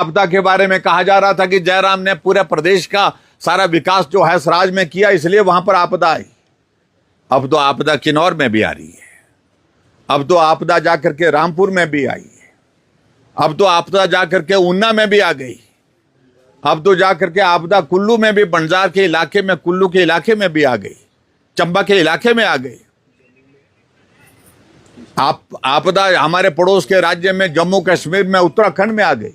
आपदा के बारे में कहा जा रहा था कि जयराम ने पूरे प्रदेश का सारा विकास जो है स्वराज में किया, इसलिए वहां पर आपदा आई। अब तो आपदा किन्नौर में भी आ रही है, अब तो आपदा जाकर के रामपुर में भी आई है, अब तो आपदा जाकर के ऊना में भी आ गई, अब तो जाकर के आपदा कुल्लू में भी, बंजार के इलाके में, कुल्लू के इलाके में भी आ गई, चंबा के इलाके में आ गई। आपदा हमारे पड़ोस के राज्य में, जम्मू कश्मीर में, उत्तराखंड में आ गई।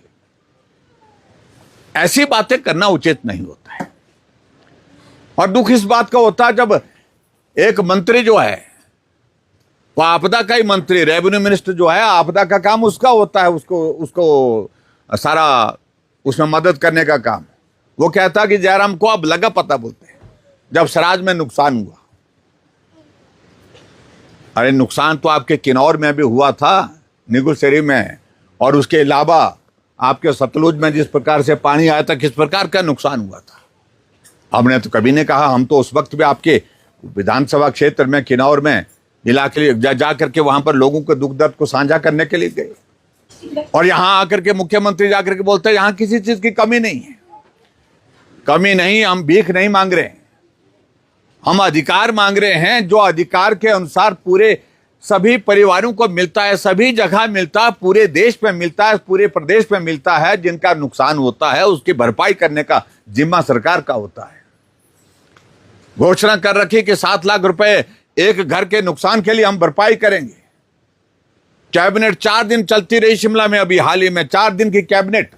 ऐसी बातें करना उचित नहीं होता है। और दुख इस बात का होता है जब एक मंत्री जो है वो आपदा का ही मंत्री, रेवेन्यू मिनिस्टर जो है, आपदा का काम उसका होता है, उसको सारा उसमें मदद करने का काम। वो कहता कि जयराम को अब लगा पता, बोलते हैं जब स्वराज में नुकसान हुआ। अरे नुकसान तो आपके किन्नौर में भी हुआ था, निगुलसरी में, और उसके अलावा आपके सतलुज में जिस प्रकार से पानी आया था, किस प्रकार का नुकसान हुआ था। हमने तो कभी नहीं कहा, हम तो उस वक्त भी आपके विधानसभा क्षेत्र में, किन्नौर में इलाके जा करके वहां पर लोगों के दुख दर्द को साझा करने के लिए गए। और यहां आकर के मुख्यमंत्री जाकर के बोलते हैं यहां किसी चीज की कमी नहीं है। कमी नहीं, हम भीख नहीं मांग रहे हैं, हम अधिकार मांग रहे हैं, जो अधिकार के अनुसार पूरे सभी परिवारों को मिलता है, सभी जगह मिलता है, पूरे देश में मिलता है, पूरे प्रदेश में मिलता है। जिनका नुकसान होता है उसकी भरपाई करने का जिम्मा सरकार का होता है। घोषणा कर रखी कि 7 लाख रुपए एक घर के नुकसान के लिए हम भरपाई करेंगे। कैबिनेट 4 दिन चलती रही शिमला में, अभी हाल ही में 4 दिन की कैबिनेट,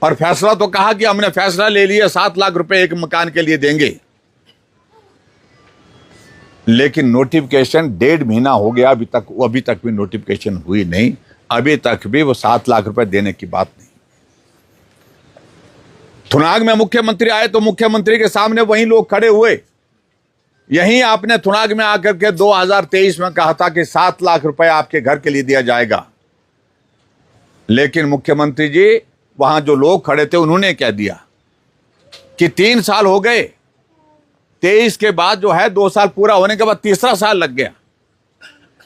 और फैसला तो कहा कि हमने फैसला ले लिया 7 लाख रुपए एक मकान के लिए देंगे। लेकिन नोटिफिकेशन 1.5 महीना हो गया, अभी तक भी नोटिफिकेशन हुई नहीं, अभी तक भी वो 7 लाख रुपए देने की बात नहीं। थुनाग में मुख्यमंत्री आए तो मुख्यमंत्री के सामने वही लोग खड़े हुए। यहीं आपने थुनाग में आकर के 2023 में कहा था कि 7 लाख रुपए आपके घर के लिए दिया जाएगा। लेकिन मुख्यमंत्री जी, वहां जो लोग खड़े थे उन्होंने क्या दिया कि 3 साल हो गए, 23 के बाद जो है 2 साल पूरा होने के बाद तीसरा साल लग गया,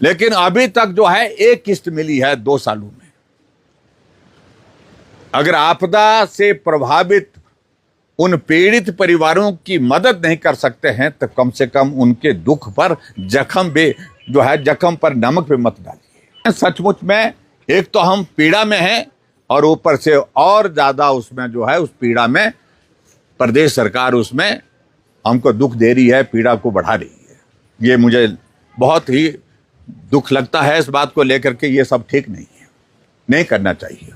लेकिन अभी तक जो है एक किस्त मिली है 2 सालों में। अगर आपदा से प्रभावित उन पीड़ित परिवारों की मदद नहीं कर सकते हैं तो कम से कम उनके दुख पर जख्म पर नमक पे मत डालिए। सचमुच में एक तो हम पीड़ा में हैं, और ऊपर से और ज्यादा उसमें जो है, उस पीड़ा में प्रदेश सरकार उसमें हमको दुख दे रही है, पीड़ा को बढ़ा रही है। ये मुझे बहुत ही दुख लगता है इस बात को लेकर के। ये सब ठीक नहीं है, नहीं करना चाहिए।